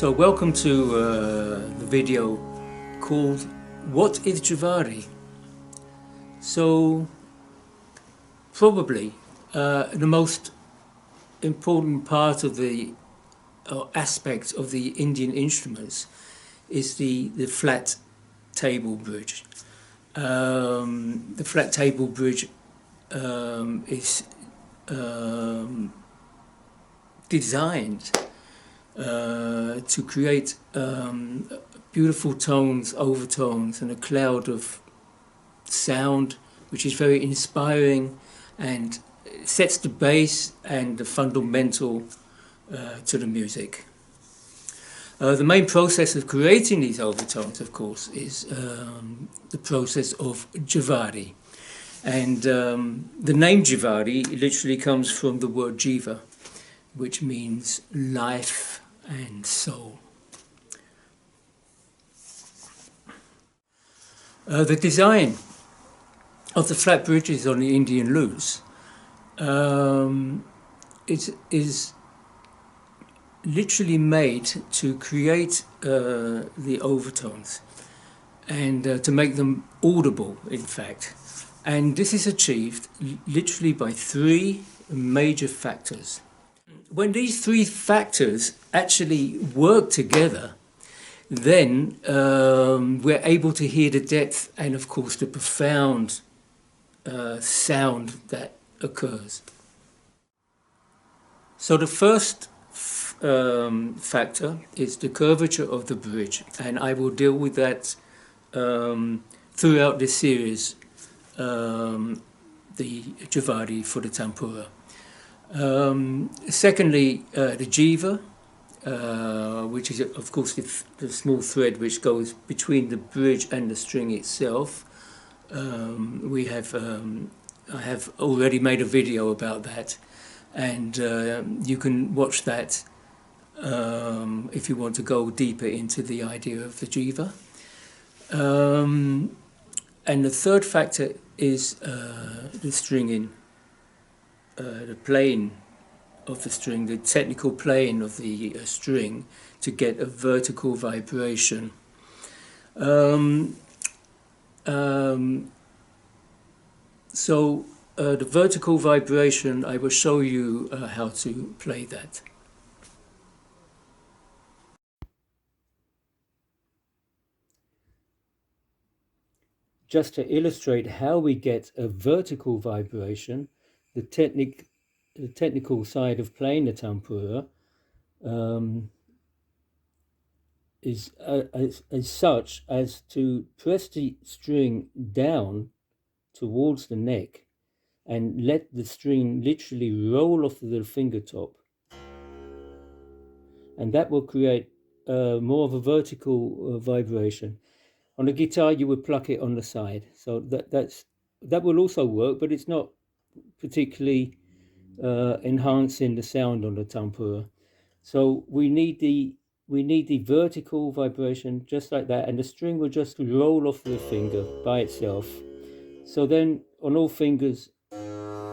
So welcome to the video called What is Javari? So probably the most important part of the aspect of the Indian instruments is the flat table bridge. The flat table bridge is designed to create beautiful tones, overtones, and a cloud of sound which is very inspiring and sets the base and the fundamental to the music. The main process of creating these overtones, of course, is the process of Jawari. And the name Javari literally comes from the word jiva, which means life and soul. The design of the flat bridges on the Indian lutes is literally made to create the overtones and to make them audible, in fact. And this is achieved literally by three major factors. When these three factors actually work together, then we're able to hear the depth and, of course, the profound sound that occurs. So the first factor is the curvature of the bridge, and I will deal with that throughout this series, the Jawari for the Tanpura. Secondly, the jiva, which is of course the small thread which goes between the bridge and the string itself. I have already made a video about that, and you can watch that if you want to go deeper into the idea of the jiva. And the third factor is the stringing, the playing of the string, the technical playing of the string to get a vertical vibration. So the vertical vibration, I will show you how to play that. Just to illustrate how we get a vertical vibration, the technical side of playing the Tanpura is as such as to press the string down towards the neck and let the string literally roll off the finger top, and that will create more of a vertical vibration. On a guitar you would pluck it on the side, so that will also work, but it's not particularly enhancing the sound on the Tanpura. So we need the vertical vibration just like that, and the string will just roll off the finger by itself. So then on all fingers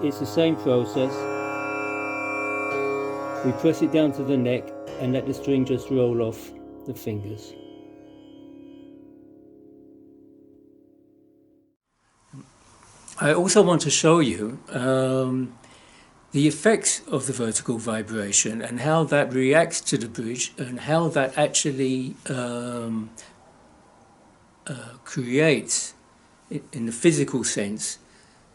it's the same process. We press it down to the neck and let the string just roll off the fingers. I also want to show you the effects of the vertical vibration and how that reacts to the bridge, and how that actually creates, in the physical sense,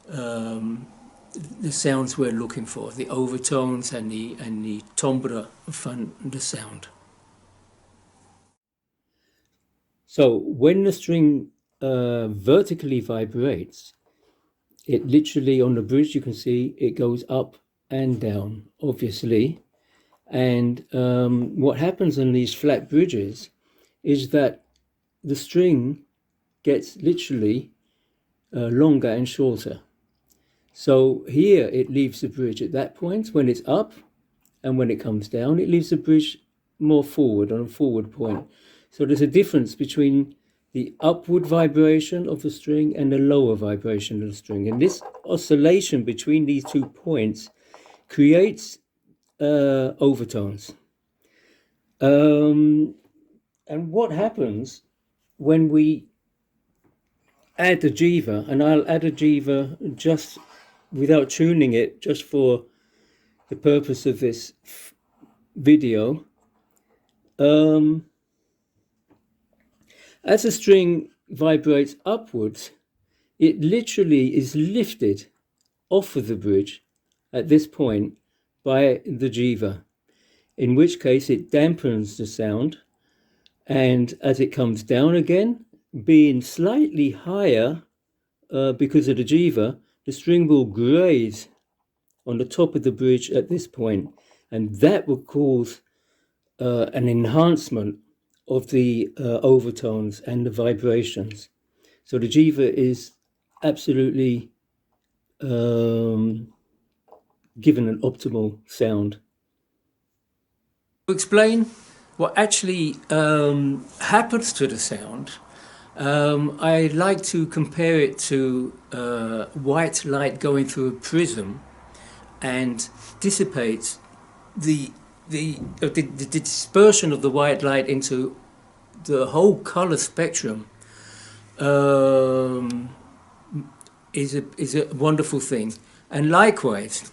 the sounds we're looking for, the overtones and the timbre from the sound. So when the string vertically vibrates, it literally, on the bridge you can see it goes up and down, obviously. And what happens on these flat bridges is that the string gets literally longer and shorter. So here it leaves the bridge at that point when it's up, and when it comes down it leaves the bridge more forward, on a forward point. So there's a difference between the upward vibration of the string and the lower vibration of the string, and this oscillation between these 2 points creates overtones. And what happens when we add the jiva, and I'll add a jiva just without tuning it, just for the purpose of this video. As a string vibrates upwards, it literally is lifted off of the bridge at this point by the jiva, in which case it dampens the sound, and as it comes down again, being slightly higher because of the jiva, the string will graze on the top of the bridge at this point, and that will cause an enhancement of the overtones and the vibrations. So the jiva is absolutely given an optimal sound. To explain what actually happens to the sound, I like to compare it to white light going through a prism and dissipates the dispersion of the white light into the whole color spectrum. Is a wonderful thing. And likewise,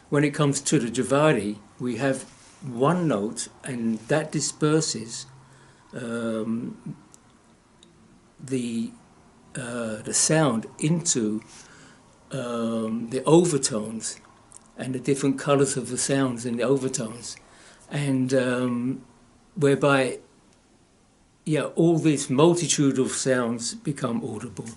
when it comes to the javari, we have one note, and that disperses the sound into the overtones and the different colors of the sounds in the overtones, and whereby all this multitude of sounds become audible.